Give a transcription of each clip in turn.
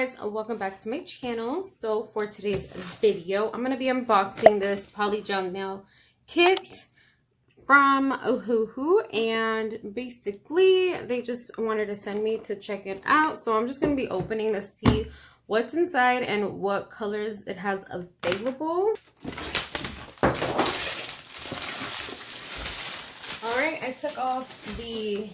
guys, welcome back to my channel. So for today's video, I'm going to be unboxing this Polygel nail kit from Ohuhu, and basically they just wanted to send me to check it out. So I'm just going to be opening to see what's inside and what colors it has available. All right, I took off the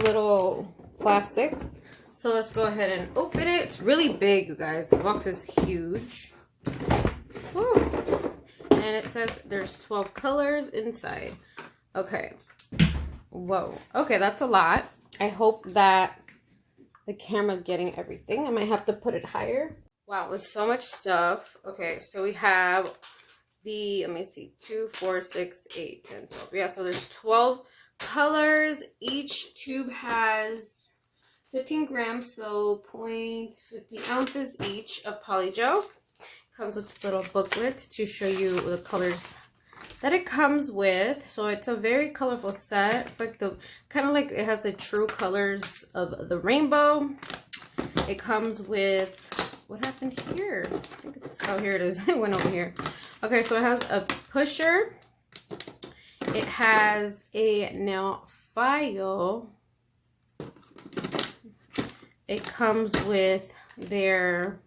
little plastic, so let's go ahead and open it. It's really big, you guys. The box is huge. Woo. And it says there's 12 colors inside. Okay. Whoa. Okay, that's a lot. I hope that the camera's getting everything. I might have to put it higher. Wow, there's so much stuff. Okay, so we have the, let me see, 2, 4, 6, 8, 10, 12. Yeah, so there's 12 colors. Each tube has 15 grams, so 0.50 ounces each of polygel. Comes with this little booklet to show you the colors that it comes with. So it's a very colorful set. It's like the kind of like it has the true colors of the rainbow. It comes with, what happened here? I think it's, oh, here it is. It went over here. Okay, so it has a pusher. It has a nail file. It comes with their,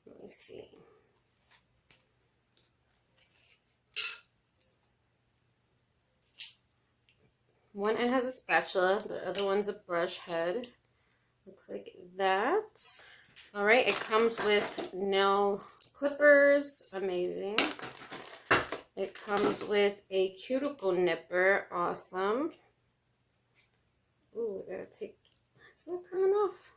let me see. One end has a spatula, the other one's a brush head. Looks like that. All right, it comes with nail clippers, amazing. It comes with a cuticle nipper, awesome. Ooh, I gotta take, it's not coming off.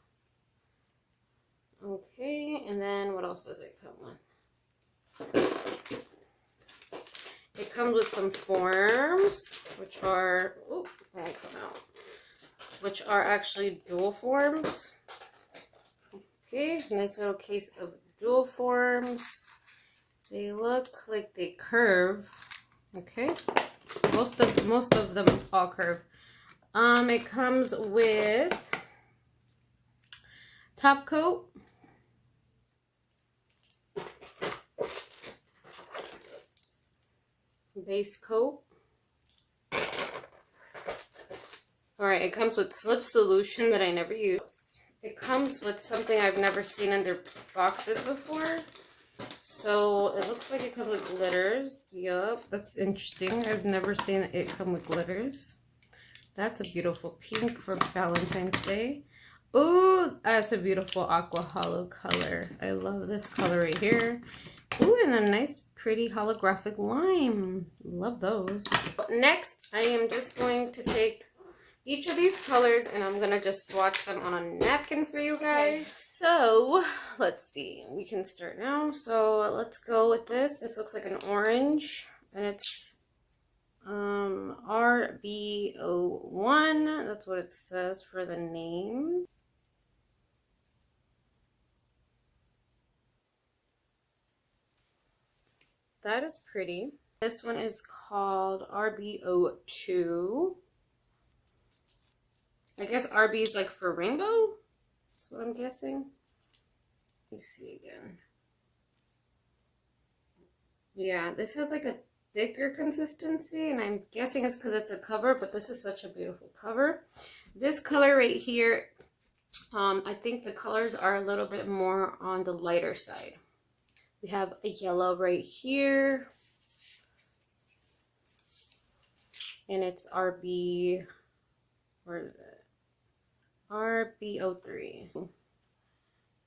Okay, and then what else does it come with? It comes with some forms, which are, oh, won't come out, which are actually dual forms. Okay, nice little case of dual forms. They look like they curve. Okay, most of them all curve. It comes with top coat, base coat. All right, it comes with slip solution that I never use. It comes with something I've never seen in their boxes before. So it looks like it comes with glitters. Yup, that's interesting. I've never seen it come with glitters. That's a beautiful pink for Valentine's Day. Ooh, that's a beautiful aqua hollow color. I love this color right here. Ooh, and a nice pretty holographic lime. Love those. Next, I am just going to take each of these colors and I'm gonna just swatch them on a napkin for you guys. Okay. So let's see, we can start now. So let's go with this. This looks like an orange and it's RB01. That's what it says for the name. That is pretty. This one is called RB02. I guess RB is like for rainbow. That's what I'm guessing. Let me see again. Yeah, this has like a thicker consistency, and I'm guessing it's because it's a cover, but this is such a beautiful cover. This color right here, I think the colors are a little bit more on the lighter side. We have a yellow right here, and it's RB, where is it? RB03.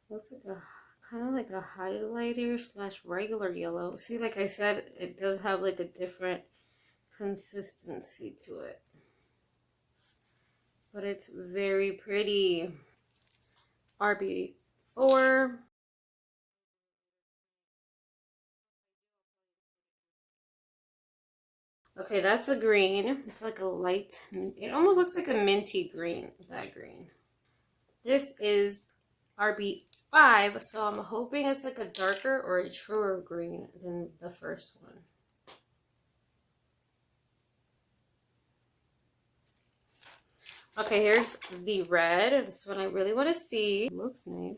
Looks like a kind of like a highlighter slash regular yellow. See, like I said, it does have like a different consistency to it, but it's very pretty. RB4. Okay, that's a green. It's like a light, it almost looks like a minty green, that green. This is RB5, so I'm hoping it's like a darker or a truer green than the first one. Okay, here's the red. This one I really want to see. Looks nice.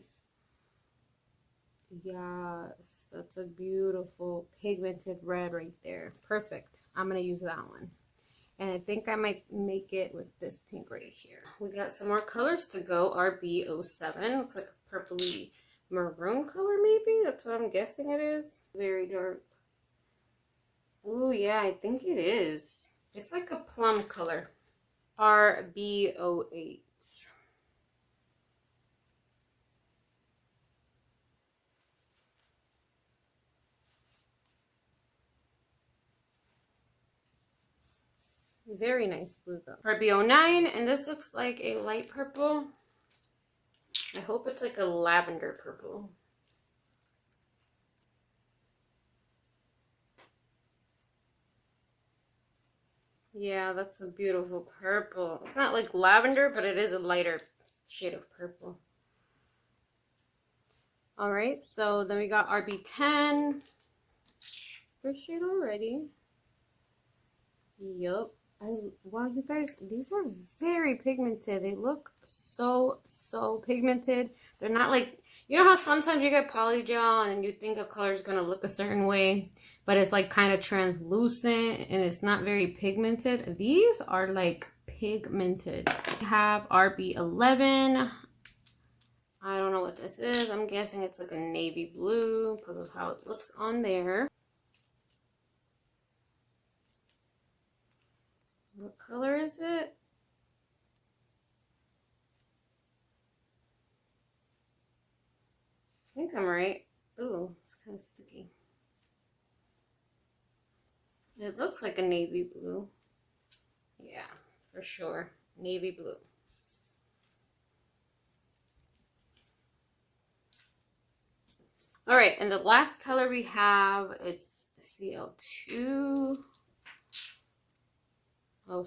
Yes, that's a beautiful pigmented red right there. Perfect. I'm going to use that one. And I think I might make it with this pink right here. We got some more colors to go. RB07. Looks like a purpley maroon color maybe. That's what I'm guessing it is. Very dark. Oh yeah, I think it is. It's like a plum color. RB08. Very nice blue though. RB09, and this looks like a light purple. I hope it's like a lavender purple. Yeah, that's a beautiful purple. It's not like lavender, but it is a lighter shade of purple. All right, so then we got RB10. First shade already. Yup. Wow, you guys, these are very pigmented. They look so pigmented. They're not like, you know how sometimes you get polygel and you think a color is going to look a certain way, but it's like kind of translucent and it's not very pigmented. These are like pigmented. We have RB11. I don't know what this is. I'm guessing it's like a navy blue because of how it looks on there. What color is it? I think I'm right. Ooh, it's kind of sticky. It looks like a navy blue. Yeah, for sure. Navy blue. All right, and the last color we have, it's CL2. Oh,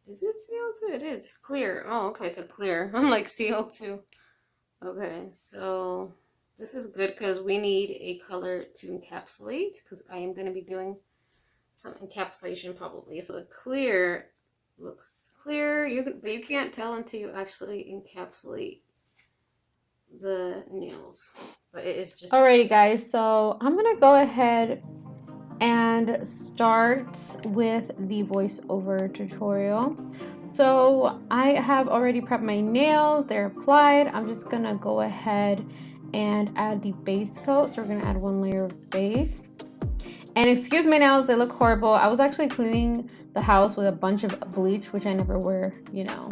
is it CL2? It is clear. Oh, okay, it's a clear. I'm like CL2. Okay, so this is good because we need a color to encapsulate because I am going to be doing some encapsulation probably. If the clear looks clear, but you can't tell until you actually encapsulate the nails. But it is just... Alrighty guys, so I'm going to go ahead and start with the voiceover tutorial. So I have already prepped my nails, they're applied. I'm just gonna go ahead and add the base coat. So we're gonna add one layer of base. And excuse my nails, they look horrible. I was actually cleaning the house with a bunch of bleach, which I never wear, you know,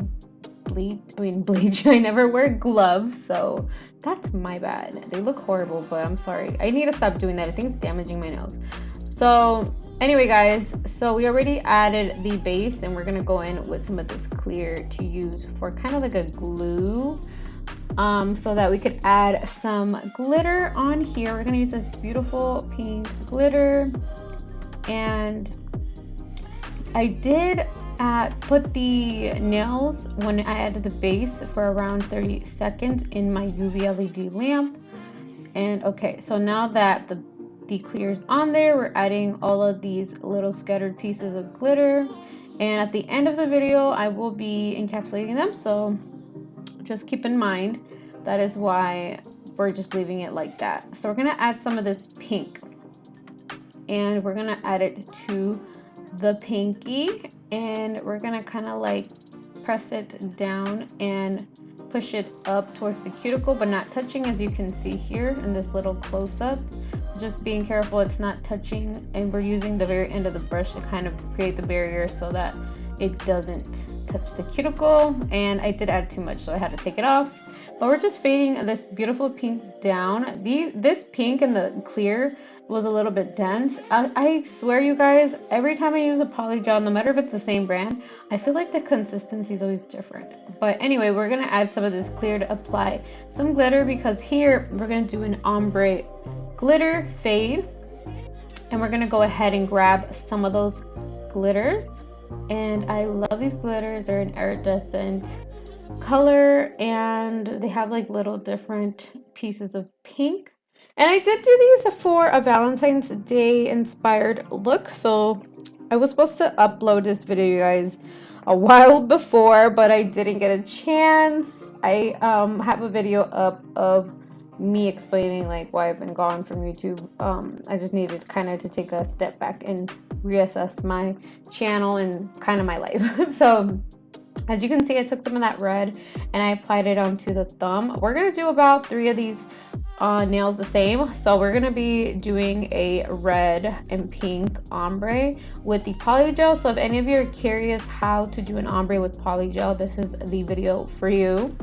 bleach. I never wear gloves, so that's my bad. They look horrible, but I'm sorry. I need to stop doing that. I think it's damaging my nails. So anyway guys, so we already added the base and we're gonna go in with some of this clear to use for kind of like a glue, so that we could add some glitter on here. We're gonna use this beautiful pink glitter, and I did put the nails when I added the base for around 30 seconds in my UV LED lamp. And okay, so now that the clear is on there, we're adding all of these little scattered pieces of glitter, and at the end of the video I will be encapsulating them, so just keep in mind that is why we're just leaving it like that. So we're gonna add some of this pink and we're gonna add it to the pinky, and we're gonna kind of like press it down and push it up towards the cuticle, but not touching, as you can see here in this little close-up. Just being careful it's not touching, and we're using the very end of the brush to kind of create the barrier so that it doesn't touch the cuticle. And I did add too much, so I had to take it off. But we're just fading this beautiful pink down. This pink and the clear was a little bit dense. I swear you guys, every time I use a polygel, no matter if it's the same brand, I feel like the consistency is always different. But anyway, we're gonna add some of this clear to apply some glitter, because here we're gonna do an ombre glitter fade, and we're gonna go ahead and grab some of those glitters. And I love these glitters. They're an iridescent color and they have like little different pieces of pink. And I did do these for a Valentine's Day inspired look, so I was supposed to upload this video, you guys, a while before, but I didn't get a chance. I have a video up of me explaining like why I've been gone from YouTube. I just needed kind of to take a step back and reassess my channel and kind of my life. So as you can see, I took some of that red and I applied it onto the thumb. We're gonna do about 3 of these nails the same. So we're gonna be doing a red and pink ombre with the polygel. So if any of you are curious how to do an ombre with polygel, this is the video for you.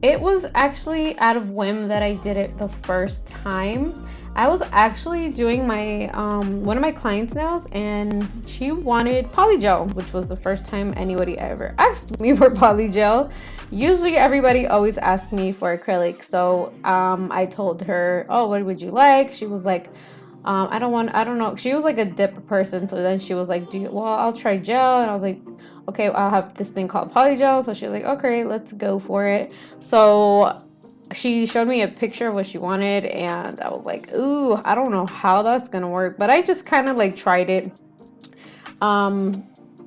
It was actually out of whim that I did it the first time. I was actually doing my one of my clients' nails and she wanted polygel, which was the first time anybody ever asked me for polygel. Usually everybody always asks me for acrylic. So I told her, oh, what would you like? She was like, I don't know. She was like a dip person. So then she was like, well, I'll try gel. And I was like, okay, I'll have this thing called polygel. So she was like, okay, let's go for it. So she showed me a picture of what she wanted and I was like, ooh, I don't know how that's gonna work, but I just kind of like tried it.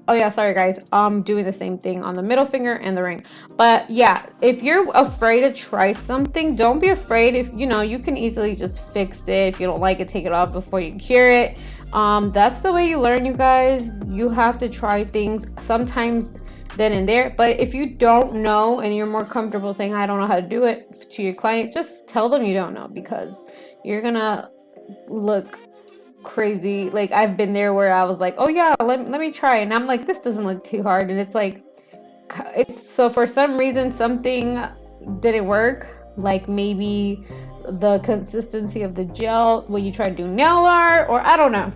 Oh yeah, sorry guys, I'm doing the same thing on the middle finger and the ring. But yeah, if you're afraid to try something, don't be afraid. If you know, you can easily just fix it. If you don't like it, take it off before you cure it. That's the way you learn, you guys. You have to try things sometimes then and there. But if you don't know and you're more comfortable saying I don't know how to do it to your client, just tell them you don't know, because you're gonna look crazy. Like I've been there where I was like, oh yeah, let me try, and I'm like, this doesn't look too hard, and it's like, it's so for some reason something didn't work, like maybe the consistency of the gel when you try to do nail art, or I don't know.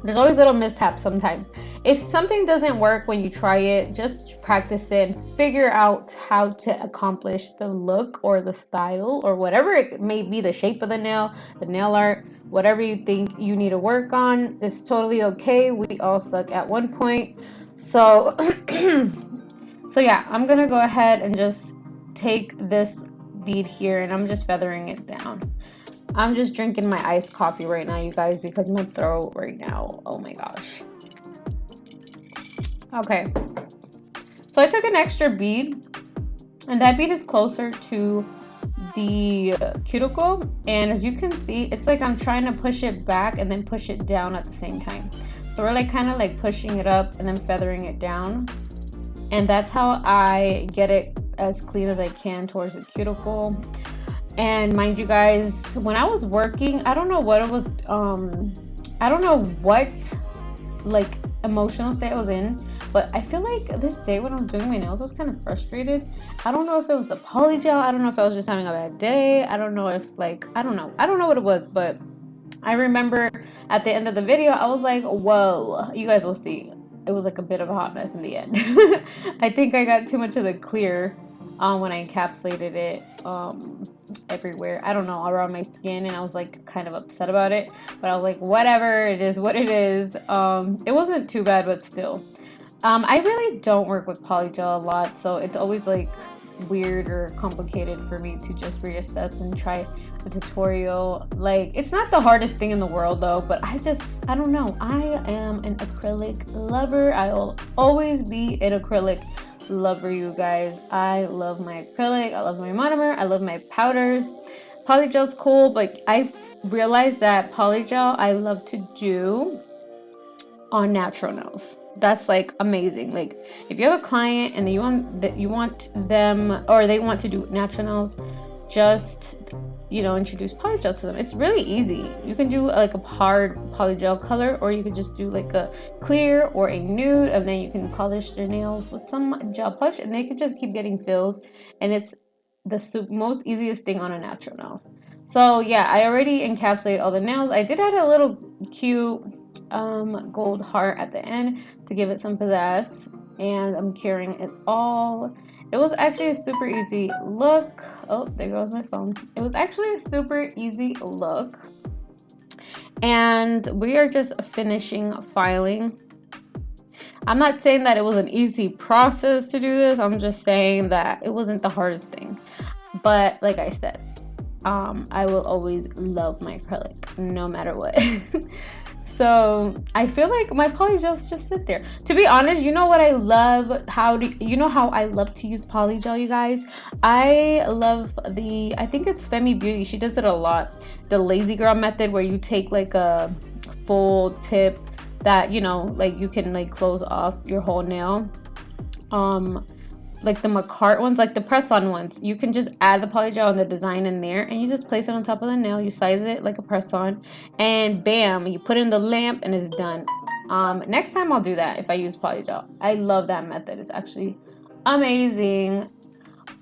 There's always little mishaps sometimes. If something doesn't work when you try it, just practice it and figure out how to accomplish the look or the style or whatever it may be, the shape of the nail art, whatever you think you need to work on. It's totally okay. We all suck at one point. So, so yeah, I'm gonna go ahead and just take this bead here and I'm just feathering it down. I'm just drinking my iced coffee right now, you guys, because my throat right now, oh my gosh. Okay, so I took an extra bead, and that bead is closer to the cuticle, and as you can see, it's like I'm trying to push it back and then push it down at the same time. So we're like kind of like pushing it up and then feathering it down, and that's how I get it as clean as I can towards the cuticle. And mind you guys, when I was working, I don't know what it was, I don't know what like emotional state I was in, but I feel like this day when I was doing my nails, I was kind of frustrated. I don't know if it was the polygel, I don't know if I was just having a bad day, I don't know if like, I don't know what it was, but I remember at the end of the video, I was like, whoa, you guys will see. It was like a bit of a hot mess in the end. I think I got too much of the clear when I encapsulated it everywhere, I don't know, around my skin, and I was like kind of upset about it, but I was like, whatever, it is what it is. It wasn't too bad, but still, I really don't work with polygel a lot, so it's always like weird or complicated for me to just reassess and try a tutorial. Like, it's not the hardest thing in the world though, but I don't know, I am an acrylic lover. I will always be an acrylic lover, you guys. I love my acrylic, I love my monomer, I love my powders. Polygel's cool, but I realized that polygel I love to do on natural nails. That's like amazing. Like if you have a client and you want them, or they want to do natural nails, just, you know, introduce polygel to them. It's really easy. You can do like a hard polygel color, or you could just do like a clear or a nude, and then you can polish their nails with some gel polish, and they can just keep getting fills, and it's the most easiest thing on a natural nail. So yeah, I already encapsulated all the nails. I did add a little cute gold heart at the end to give it some pizzazz, and I'm curing it all. It was actually a super easy look. Oh, there goes my phone. It was actually a super easy look. And we are just finishing filing. I'm not saying that it was an easy process to do this. I'm just saying that it wasn't the hardest thing. But like I said, I will always love my acrylic no matter what. So I feel like my polygels just sit there. To be honest, you know what I love? You know how I love to use polygel, you guys? I love I think it's Femi Beauty. She does it a lot. The lazy girl method, where you take like a full tip that, you know, like you can like close off your whole nail. Like the MAKARRT ones, like the press-on ones, you can just add the polygel and the design in there, and you just place it on top of the nail. You size it like a press-on, and bam, you put in the lamp, and it's done. Next time I'll do that if I use polygel. I love that method. It's actually amazing.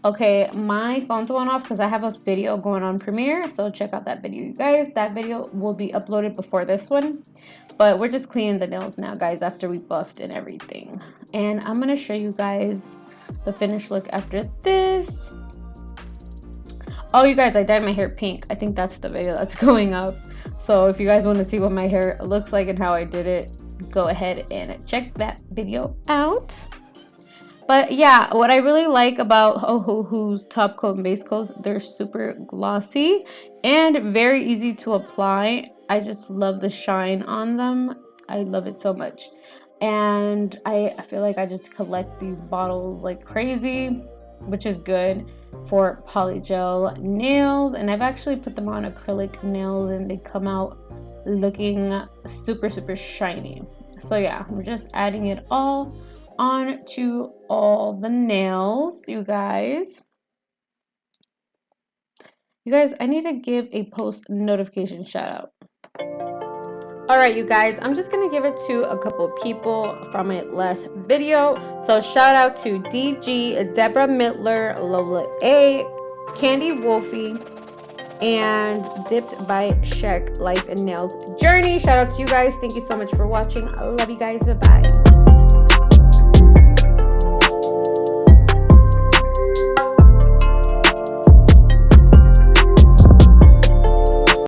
Okay, my phone's going off because I have a video going on Premiere, so check out that video, you guys. That video will be uploaded before this one, but we're just cleaning the nails now, guys, after we buffed and everything. And I'm gonna show you guys the finished look after this. Oh, you guys, I dyed my hair pink. I think that's the video that's going up. So if you guys want to see what my hair looks like and how I did it, go ahead and check that video out. But yeah, what I really like about Ohuhu's top coat and base coats, they're super glossy and very easy to apply. I just love the shine on them. I love it so much. And I feel like I just collect these bottles like crazy, which is good for polygel nails. And I've actually put them on acrylic nails, and they come out looking super, super shiny. So yeah, I'm just adding it all on to all the nails, you guys. You guys, I need to give a post notification shout out. All right, you guys, I'm just gonna give it to a couple of people from my last video. So shout out to DG, Deborah Mittler, Lola A, Candy Wolfie, and Dipped by Sheck Life and Nails Journey. Shout out to you guys. Thank you so much for watching. I love you guys. Bye-bye.